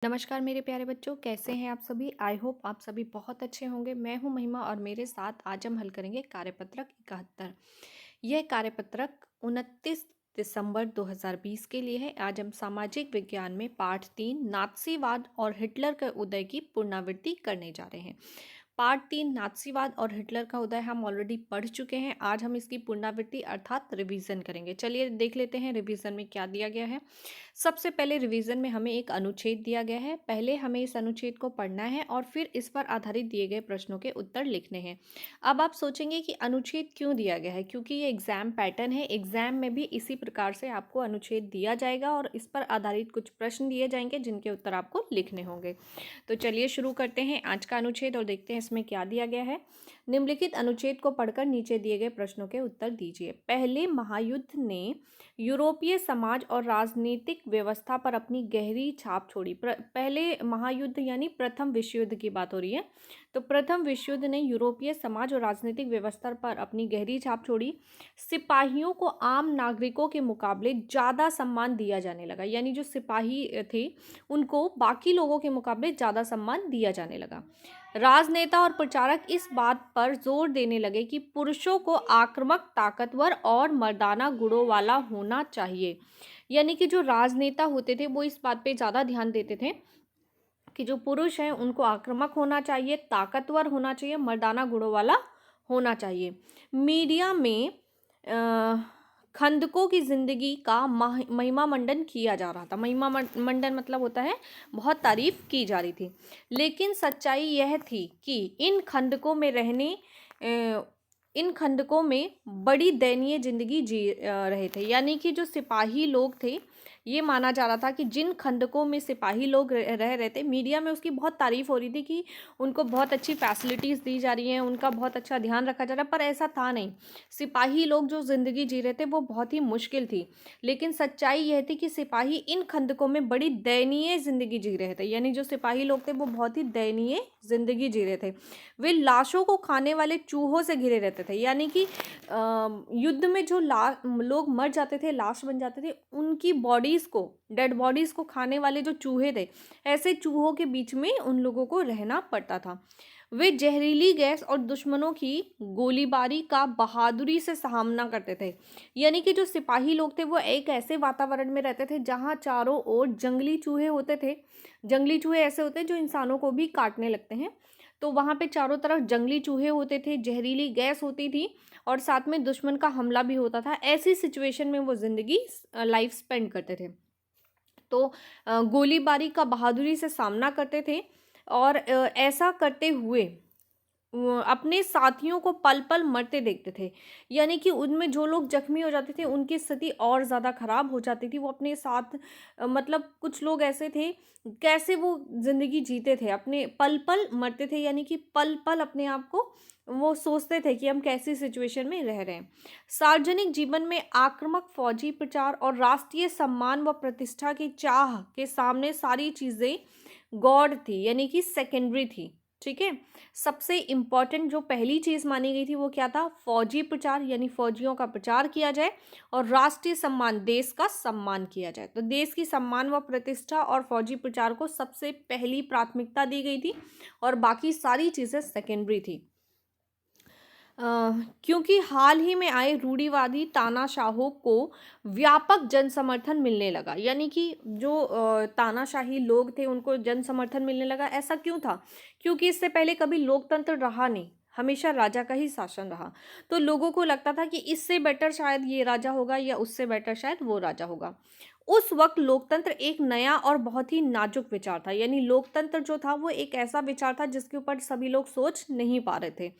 नमस्कार मेरे प्यारे बच्चों, कैसे हैं आप सभी। आई होप आप सभी बहुत अच्छे होंगे। मैं हूं महिमा और मेरे साथ आज हम हल करेंगे कार्यपत्रक 71। यह कार्यपत्रक 29 दिसंबर 2020 के लिए है। आज हम सामाजिक विज्ञान में पाठ 3 नात्सीवाद और हिटलर के उदय की पुनरावृत्ति करने जा रहे हैं। पार्ट 3 नात्सीवाद और हिटलर का उदय हम ऑलरेडी पढ़ चुके हैं। आज हम इसकी पुनरावृत्ति अर्थात रिवीजन करेंगे। चलिए देख लेते हैं रिवीजन में क्या दिया गया है। सबसे पहले रिवीजन में हमें एक अनुच्छेद दिया गया है। पहले हमें इस अनुच्छेद को पढ़ना है और फिर इस पर आधारित दिए गए प्रश्नों के उत्तर लिखने हैं। अब आप सोचेंगे कि अनुच्छेद क्यों दिया गया है, क्योंकि ये एग्जाम पैटर्न है। एग्जाम में भी इसी प्रकार से आपको अनुच्छेद दिया जाएगा और इस पर आधारित कुछ प्रश्न दिए जाएंगे जिनके उत्तर आपको लिखने होंगे। तो चलिए शुरू करते हैं आज का अनुच्छेद और देखते हैं इसमें क्या दिया गया है। निम्नलिखित अनुच्छेद को पढ़कर नीचे दिए गए प्रश्नों के उत्तर दीजिए। पहले महायुद्ध ने यूरोपीय समाज और राजनीतिक व्यवस्था पर अपनी गहरी छाप छोड़ी। पहले महायुद्ध यानी प्रथम विश्व युद्ध की बात हो रही है। तो प्रथम विश्व युद्ध ने यूरोपीय समाज और राजनीतिक व्यवस्था पर अपनी गहरी छाप छोड़ी। सिपाहियों को आम नागरिकों के मुकाबले ज़्यादा सम्मान दिया जाने लगा, यानी जो सिपाही थे उनको बाकी लोगों के मुकाबले ज़्यादा सम्मान दिया जाने लगा। राजनेता और प्रचारक इस बात पर जोर देने लगे कि पुरुषों को आक्रामक, ताकतवर और मर्दाना गुणों वाला होना चाहिए। यानी कि जो राजनेता होते थे वो इस बात पे ज़्यादा ध्यान देते थे कि जो पुरुष हैं उनको आक्रामक होना चाहिए, ताकतवर होना चाहिए, मर्दाना गुणों वाला होना चाहिए। मीडिया में खंदकों की जिंदगी का महिमा मंडन किया जा रहा था। महिमा मंडन मतलब होता है बहुत तारीफ की जा रही थी। लेकिन सच्चाई यह थी कि इन खंदकों में बड़ी दयनीय जिंदगी जी रहे थे। यानी कि जो सिपाही लोग थे, ये माना जा रहा था कि जिन खंदकों में सिपाही लोग रह रहे थे, मीडिया में उसकी बहुत तारीफ हो रही थी कि उनको बहुत अच्छी फैसिलिटीज़ दी जा रही हैं, उनका बहुत अच्छा ध्यान रखा जा रहा है, पर ऐसा था नहीं। सिपाही लोग जो ज़िंदगी जी रहे थे वो बहुत ही मुश्किल थी। लेकिन सच्चाई यह थी कि सिपाही इन खंदकों में बड़ी दयनीय ज़िंदगी जी रहे थे। यानी जो सिपाही लोग थे वो बहुत ही दयनीय ज़िंदगी जी रहे थे। वे लाशों को खाने वाले चूहों से घिरे रहते थे। यानी कि युद्ध में जो लोग मर जाते थे, लाश बन जाते थे, उनकी बॉडीज़ को, डेड बॉडीज़ को खाने वाले जो चूहे थे, ऐसे चूहों के बीच में उन लोगों को रहना पड़ता था। वे जहरीली गैस और दुश्मनों की गोलीबारी का बहादुरी से सामना करते थे। यानी कि जो सिपाही लोग थे वो एक ऐसे वातावरण में रहते थे जहाँ चारों ओर जंगली चूहे होते थे। जंगली चूहे ऐसे होते हैं जो इंसानों को भी काटने लगते हैं। तो वहाँ पे चारों तरफ जंगली चूहे होते थे, जहरीली गैस होती थी और साथ में दुश्मन का हमला भी होता था। ऐसी सिचुएशन में वो ज़िंदगी लाइफ स्पेंड करते थे। तो गोलीबारी का बहादुरी से सामना करते थे और ऐसा करते हुए अपने साथियों को पल पल मरते देखते थे। यानी कि उनमें जो लोग जख्मी हो जाते थे उनकी स्थिति और ज़्यादा ख़राब हो जाती थी। वो अपने साथ मतलब कुछ लोग ऐसे थे, कैसे वो ज़िंदगी जीते थे, अपने पल पल मरते थे। यानी कि पल पल अपने आप को वो सोचते थे कि हम कैसी सिचुएशन में रह रहे हैं। सार्वजनिक जीवन में आक्रामक फौजी प्रचार और राष्ट्रीय सम्मान व प्रतिष्ठा की चाह के सामने सारी चीज़ें गॉड थी, यानी कि सेकेंडरी थी। ठीक है। सबसे इम्पॉर्टेंट जो पहली चीज़ मानी गई थी वो क्या था? फौजी प्रचार, यानी फौजियों का प्रचार किया जाए और राष्ट्रीय सम्मान, देश का सम्मान किया जाए। तो देश की सम्मान व प्रतिष्ठा और फौजी प्रचार को सबसे पहली प्राथमिकता दी गई थी और बाकी सारी चीज़ें सेकेंडरी थी। क्योंकि हाल ही में आए रूढ़िवादी तानाशाहों को व्यापक जन समर्थन मिलने लगा। यानी कि जो तानाशाही लोग थे उनको जन समर्थन मिलने लगा। ऐसा क्यों था? क्योंकि इससे पहले कभी लोकतंत्र रहा नहीं, हमेशा राजा का ही शासन रहा। तो लोगों को लगता था कि इससे बेटर शायद ये राजा होगा या उससे बेटर शायद वो राजा होगा। उस वक्त लोकतंत्र एक नया और बहुत ही नाजुक विचार था। यानी लोकतंत्र जो था वो एक ऐसा विचार था जिसके ऊपर सभी लोग सोच नहीं पा रहे थे।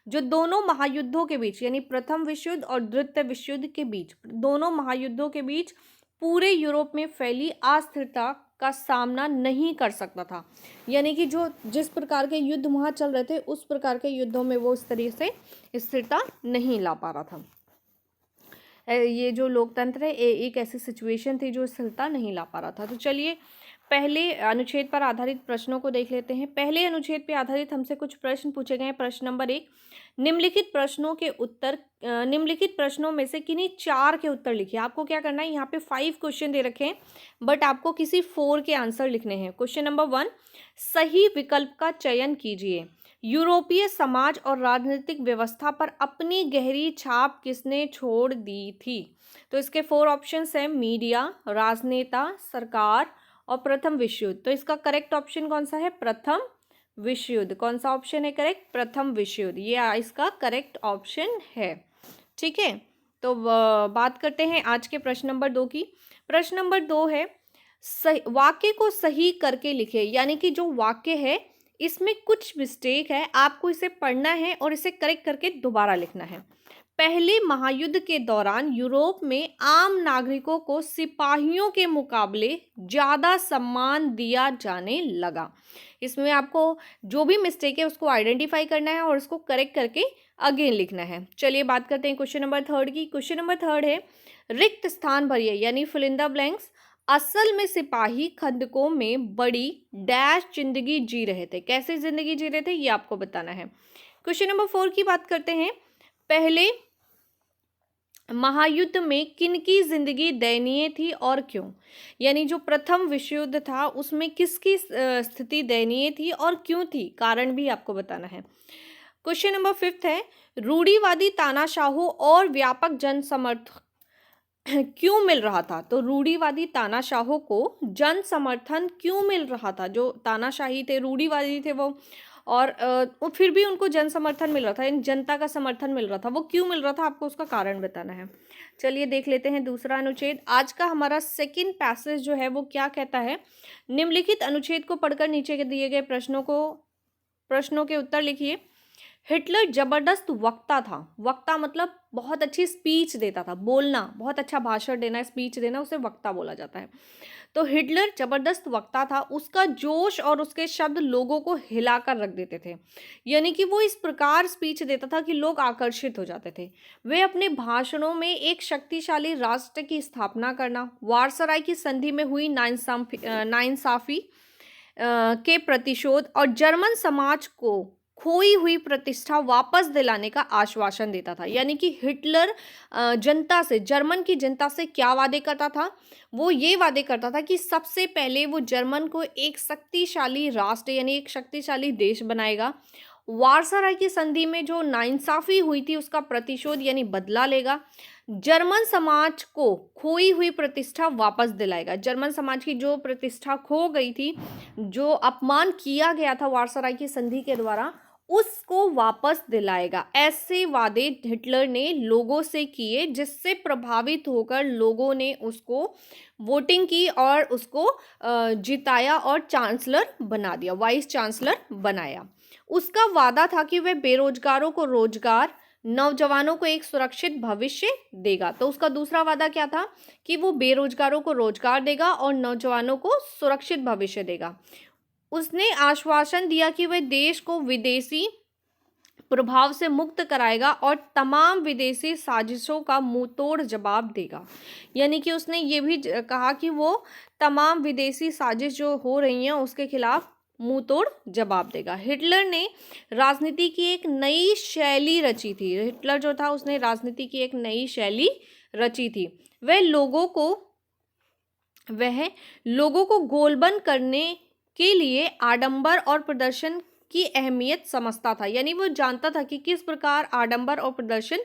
जो दोनों महायुद्धों के बीच, यानी प्रथम विश्व युद्ध और द्वितीय विश्व युद्ध के बीच, दोनों महायुद्धों के बीच पूरे यूरोप में फैली अस्थिरता का सामना नहीं कर सकता था। यानी कि जो जिस प्रकार के युद्ध वहाँ चल रहे थे उस प्रकार के युद्धों में वो इस तरीके से स्थिरता नहीं ला पा रहा था। ये जो लोकतंत्र है एक ऐसी सिचुएशन थी जो स्थिरता नहीं ला पा रहा था। तो चलिए पहले अनुच्छेद पर आधारित प्रश्नों को देख लेते हैं। पहले अनुच्छेद पर आधारित हमसे कुछ प्रश्न पूछे गए हैं। प्रश्न नंबर 1, निम्नलिखित प्रश्नों में से किन्हीं 4 के उत्तर लिखिए। आपको क्या करना है, यहाँ पे 5 क्वेश्चन दे रखे हैं बट आपको किसी 4 के आंसर लिखने हैं। क्वेश्चन नंबर 1, सही विकल्प का चयन कीजिए। यूरोपीय समाज और राजनीतिक व्यवस्था पर अपनी गहरी छाप किसने छोड़ दी थी? तो इसके 4 ऑप्शंस हैं, मीडिया, राजनेता, सरकार और प्रथम विश्व युद्ध। तो इसका करेक्ट ऑप्शन कौन सा है? प्रथम विश्व युद्ध। कौन सा ऑप्शन है करेक्ट? प्रथम विश्व युद्ध, ये इसका करेक्ट ऑप्शन है। ठीक है, तो बात करते हैं आज के प्रश्न नंबर 2 की। प्रश्न नंबर 2 है, वाक्य को सही करके लिखे। यानी कि जो वाक्य है इसमें कुछ मिस्टेक है, आपको इसे पढ़ना है और इसे करेक्ट करके दोबारा लिखना है। पहले महायुद्ध के दौरान यूरोप में आम नागरिकों को सिपाहियों के मुकाबले ज़्यादा सम्मान दिया जाने लगा। इसमें आपको जो भी मिस्टेक है उसको आइडेंटिफाई करना है और उसको करेक्ट करके अगेन लिखना है। चलिए बात करते हैं क्वेश्चन नंबर 3 की। क्वेश्चन नंबर 3 है, रिक्त स्थान भरिए यानी फिल इन द ब्लैंक्स। असल में सिपाही खंदकों में बड़ी डैश जिंदगी जी रहे थे। कैसे जिंदगी जी रहे थे ये आपको बताना है। क्वेश्चन नंबर 4 की बात करते हैं। पहले महायुद्ध में किनकी जिंदगी दयनीय थी और क्यों? यानी जो प्रथम विश्व युद्ध था उसमें किसकी स्थिति दयनीय थी और क्यों थी, कारण भी आपको बताना है। क्वेश्चन नंबर 5 है, रूढ़िवादी तानाशाहों और व्यापक जन समर्थन क्यों मिल रहा था? तो रूढ़िवादी तानाशाहों को जन समर्थन क्यों मिल रहा था? जो तानाशाही थे, रूढ़िवादी थे वो, और फिर भी उनको जन समर्थन मिल रहा था, इन जनता का समर्थन मिल रहा था, वो क्यों मिल रहा था? आपको उसका कारण बताना है। चलिए देख लेते हैं दूसरा अनुच्छेद। आज का हमारा सेकंड पैसेज जो है वो क्या कहता है, निम्नलिखित अनुच्छेद को पढ़कर नीचे के दिए गए प्रश्नों के उत्तर लिखिए। हिटलर जबरदस्त वक्ता था। वक्ता मतलब बहुत अच्छी स्पीच देता था, बोलना, बहुत अच्छा भाषण देना, स्पीच देना, उसे वक्ता बोला जाता है। तो हिटलर जबरदस्त वक्ता था, उसका जोश और उसके शब्द लोगों को हिलाकर रख देते थे। यानी कि वो इस प्रकार स्पीच देता था कि लोग आकर्षित हो जाते थे। वे अपने भाषणों में एक शक्तिशाली राष्ट्र की स्थापना करना, वारसराय की संधि में हुई नाइंसाफी के प्रतिशोध और जर्मन समाज को खोई हुई प्रतिष्ठा वापस दिलाने का आश्वासन देता था। यानी कि हिटलर जनता से, जर्मन की जनता से क्या वादे करता था? वो ये वादे करता था कि सबसे पहले वो जर्मन को एक शक्तिशाली राष्ट्र यानी एक शक्तिशाली देश बनाएगा, वारसराय की संधि में जो नाइंसाफी हुई थी उसका प्रतिशोध यानी बदला लेगा, जर्मन समाज को खोई हुई प्रतिष्ठा वापस दिलाएगा। जर्मन समाज की जो प्रतिष्ठा खो गई थी, जो अपमान किया गया था वारसराय की संधि के द्वारा, उसको वापस दिलाएगा। ऐसे वादे हिटलर ने लोगों से किए, जिससे प्रभावित होकर लोगों ने उसको वोटिंग की और उसको जिताया और चांसलर बना दिया, वाइस चांसलर बनाया। उसका वादा था कि वह बेरोजगारों को रोजगार, नौजवानों को एक सुरक्षित भविष्य देगा। तो उसका दूसरा वादा क्या था? कि वो बेरोजगारों को रोजगार देगा और नौजवानों को सुरक्षित भविष्य देगा। उसने आश्वासन दिया कि वह देश को विदेशी प्रभाव से मुक्त कराएगा और तमाम विदेशी साजिशों का मुंहतोड़ जवाब देगा। यानी कि उसने ये भी कहा कि वो तमाम विदेशी साजिश जो हो रही हैं उसके खिलाफ मुंहतोड़ जवाब देगा। हिटलर ने राजनीति की एक नई शैली रची थी। हिटलर जो था उसने राजनीति की एक नई शैली रची थी। वह लोगों को गोलबंद करने के लिए आडंबर और प्रदर्शन की अहमियत समझता था। यानी वो जानता था कि किस प्रकार आडंबर और प्रदर्शन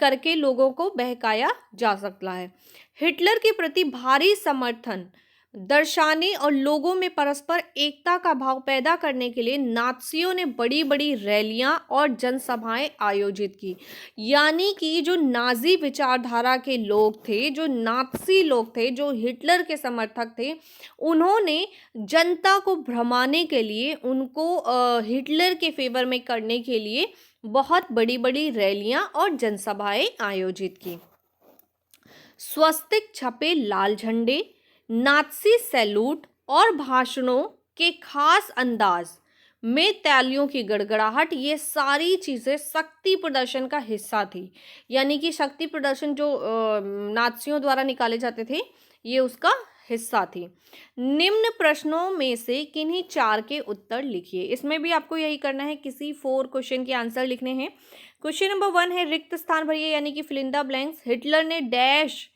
करके लोगों को बहकाया जा सकता है। हिटलर के प्रति भारी समर्थन दर्शाने और लोगों में परस्पर एकता का भाव पैदा करने के लिए नात्सियों ने बड़ी बड़ी रैलियां और जनसभाएं आयोजित की। यानी कि जो नाजी विचारधारा के लोग थे, जो नात्सी लोग थे, जो हिटलर के समर्थक थे, उन्होंने जनता को भ्रमाने के लिए, उनको हिटलर के फेवर में करने के लिए बहुत बड़ी बड़ी रैलियां और जनसभाएं आयोजित की। स्वस्तिक छपे लाल झंडे, नात्सी सैल्यूट और भाषणों के खास अंदाज में तालियों की गड़गड़ाहट, ये सारी चीज़ें शक्ति प्रदर्शन का हिस्सा थी। यानी कि शक्ति प्रदर्शन जो नात्सियों द्वारा निकाले जाते थे, ये उसका हिस्सा थी। निम्न प्रश्नों में से किन्हीं 4 के उत्तर लिखिए। इसमें भी आपको यही करना है, किसी 4 क्वेश्चन के आंसर लिखने हैं। क्वेश्चन नंबर 1 है रिक्त स्थान भरिए यानी कि fill in the blanks. Hitler ने डैश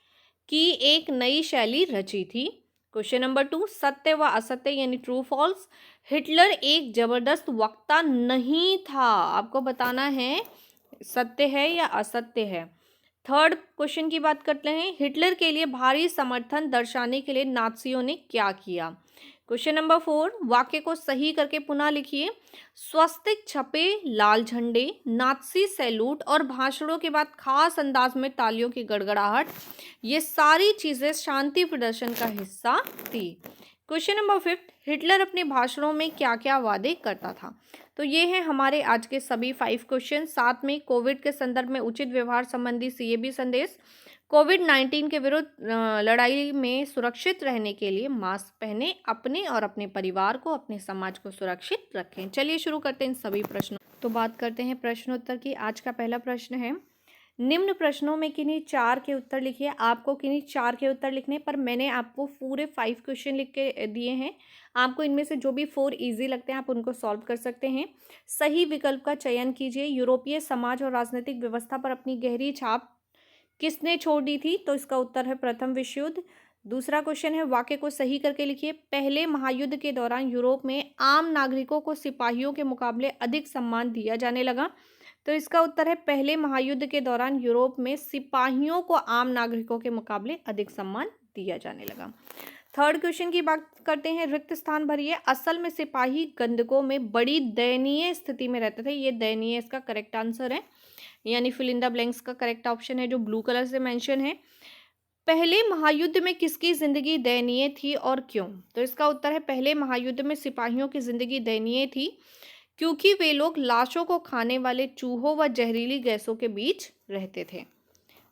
की एक नई शैली रची थी। क्वेश्चन नंबर 2 सत्य व असत्य यानी ट्रू फॉल्स। हिटलर एक जबरदस्त वक्ता नहीं था। आपको बताना है सत्य है या असत्य है। थर्ड क्वेश्चन की बात करते हैं, हिटलर के लिए भारी समर्थन दर्शाने के लिए नात्सियों ने क्या किया। क्वेश्चन नंबर 4 वाक्य को सही करके पुनः लिखिए। स्वस्तिक छपे लाल झंडे, नात्सी सैल्यूट और भाषणों के बाद खास अंदाज में तालियों की गड़गड़ाहट, ये सारी चीजें शांति प्रदर्शन का हिस्सा थी। क्वेश्चन नंबर 5 हिटलर अपने भाषणों में क्या क्या वादे करता था। तो ये हैं हमारे आज के सभी 5 क्वेश्चन। साथ में कोविड के संदर्भ में उचित व्यवहार संबंधी सीएबी संदेश, कोविड-19 के विरुद्ध लड़ाई में सुरक्षित रहने के लिए मास्क पहने, अपने और अपने परिवार को, अपने समाज को सुरक्षित रखें। चलिए शुरू करते हैं इन सभी प्रश्नों। तो बात करते हैं प्रश्नोत्तर की। आज का पहला प्रश्न है, निम्न प्रश्नों में किन्हीं 4 के उत्तर लिखिए। आपको किन्हीं 4 के उत्तर लिखने पर मैंने आपको पूरे 5 क्वेश्चन लिख के दिए हैं। आपको इनमें से जो भी 4 इजी लगते हैं आप उनको सॉल्व कर सकते हैं। सही विकल्प का चयन कीजिए। यूरोपीय समाज और राजनीतिक व्यवस्था पर अपनी गहरी छाप किसने छोड़ दी थी। तो इसका उत्तर है प्रथम विश्व युद्ध। दूसरा क्वेश्चन है, वाक्य को सही करके लिखिए। पहले महायुद्ध के दौरान यूरोप में आम नागरिकों को सिपाहियों के मुकाबले अधिक सम्मान दिया जाने लगा। तो इसका उत्तर है पहले महायुद्ध के दौरान यूरोप में सिपाहियों को आम नागरिकों के मुकाबले अधिक सम्मान दिया जाने लगा। थर्ड क्वेश्चन की बात करते हैं, रिक्त स्थान भरिए। असल में सिपाही गंधकों में बड़ी दयनीय स्थिति में रहते थे। ये दयनीय इसका करेक्ट आंसर है, यानी फिल इन द ब्लैंक्स का करेक्ट ऑप्शन है जो ब्लू कलर से मेंशन है। पहले महायुद्ध में किसकी जिंदगी दयनीय थी और क्यों। तो इसका उत्तर है पहले महायुद्ध में सिपाहियों की जिंदगी दयनीय थी क्योंकि वे लोग लाशों को खाने वाले चूहों व जहरीली गैसों के बीच रहते थे।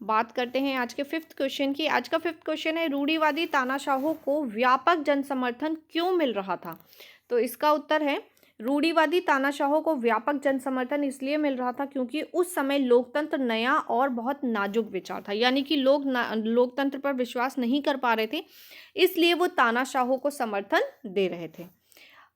बात करते हैं आज के 5th क्वेश्चन की। आज का 5th क्वेश्चन है, रूढ़िवादी तानाशाहों को व्यापक जन समर्थन क्यों मिल रहा था। तो इसका उत्तर है रूढ़िवादी तानाशाहों को व्यापक जन समर्थन इसलिए मिल रहा था क्योंकि उस समय लोकतंत्र नया और बहुत नाजुक विचार था, यानी कि लोग लोकतंत्र पर विश्वास नहीं कर पा रहे थे, इसलिए वो तानाशाहों को समर्थन दे रहे थे।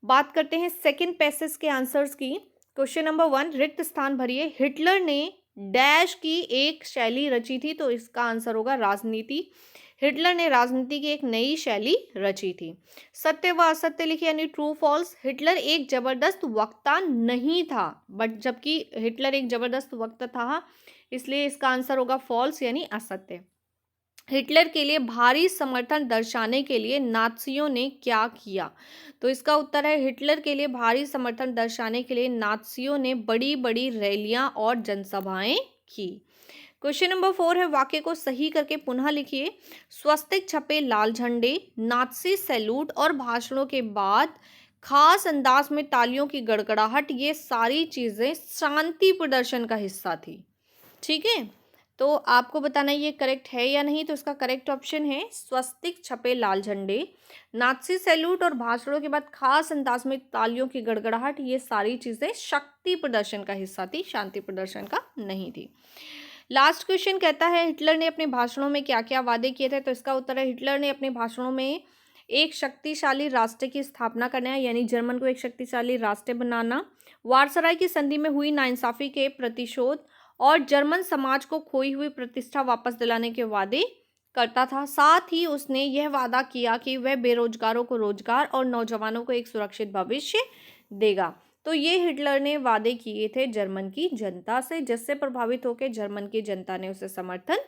बात करते हैं सेकंड पैसेज के आंसर्स की। क्वेश्चन नंबर 1 रिक्त स्थान भरिए। हिटलर ने डैश की एक शैली रची थी। तो इसका आंसर होगा राजनीति। हिटलर ने राजनीति की एक नई शैली रची थी। सत्य व असत्य लिखिए यानी ट्रू फॉल्स। हिटलर एक जबरदस्त वक्ता नहीं था, बट जबकि हिटलर एक जबरदस्त वक्ता था, इसलिए इसका आंसर होगा फॉल्स यानी असत्य। हिटलर के लिए भारी समर्थन दर्शाने के लिए नात्सियों ने क्या किया। तो इसका उत्तर है हिटलर के लिए भारी समर्थन दर्शाने के लिए नात्सियों ने बड़ी बड़ी रैलियां और जनसभाएं की। क्वेश्चन नंबर 4 है, वाक्य को सही करके पुनः लिखिए। स्वस्तिक छपे लाल झंडे, नात्सी सैल्यूट और भाषणों के बाद खास अंदाज में तालियों की गड़गड़ाहट, ये सारी चीजें शांति प्रदर्शन का हिस्सा थी। ठीक है, तो आपको बताना ये करेक्ट है या नहीं। तो इसका करेक्ट ऑप्शन है स्वस्तिक छपे लाल झंडे, नात्सी सैल्यूट और भाषणों के बाद खास अंदाज में तालियों की गड़गड़ाहट, ये सारी चीजें शक्ति प्रदर्शन का हिस्सा थी, शांति प्रदर्शन का नहीं थी। लास्ट क्वेश्चन कहता है हिटलर ने अपने भाषणों में क्या क्या वादे किए थे। तो इसका उत्तर है हिटलर ने अपने भाषणों में एक शक्तिशाली राष्ट्र की स्थापना करना, यानी जर्मन को एक शक्तिशाली राष्ट्र बनाना, वारसराय की संधि में हुई नाइंसाफी के प्रतिशोध और जर्मन समाज को खोई हुई प्रतिष्ठा वापस दिलाने के वादे करता था। साथ ही उसने यह वादा किया कि वह बेरोजगारों को रोजगार और नौजवानों को एक सुरक्षित भविष्य देगा। तो ये हिटलर ने वादे किए थे जर्मन की जनता से, जिससे प्रभावित होकर जर्मन की जनता ने उसे समर्थन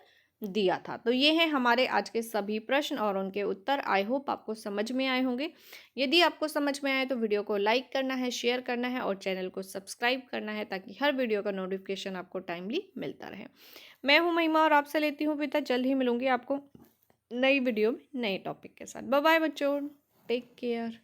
दिया था। तो ये हैं हमारे आज के सभी प्रश्न और उनके उत्तर। आई होप आपको समझ में आए होंगे। यदि आपको समझ में आए तो वीडियो को लाइक करना है, शेयर करना है और चैनल को सब्सक्राइब करना है ताकि हर वीडियो का नोटिफिकेशन आपको टाइमली मिलता रहे। मैं हूँ महिमा और आपसे लेती हूँ विदा। जल्द ही मिलूंगी आपको नई वीडियो में नए टॉपिक के साथ। बाय बाय बच्चों, टेक केयर।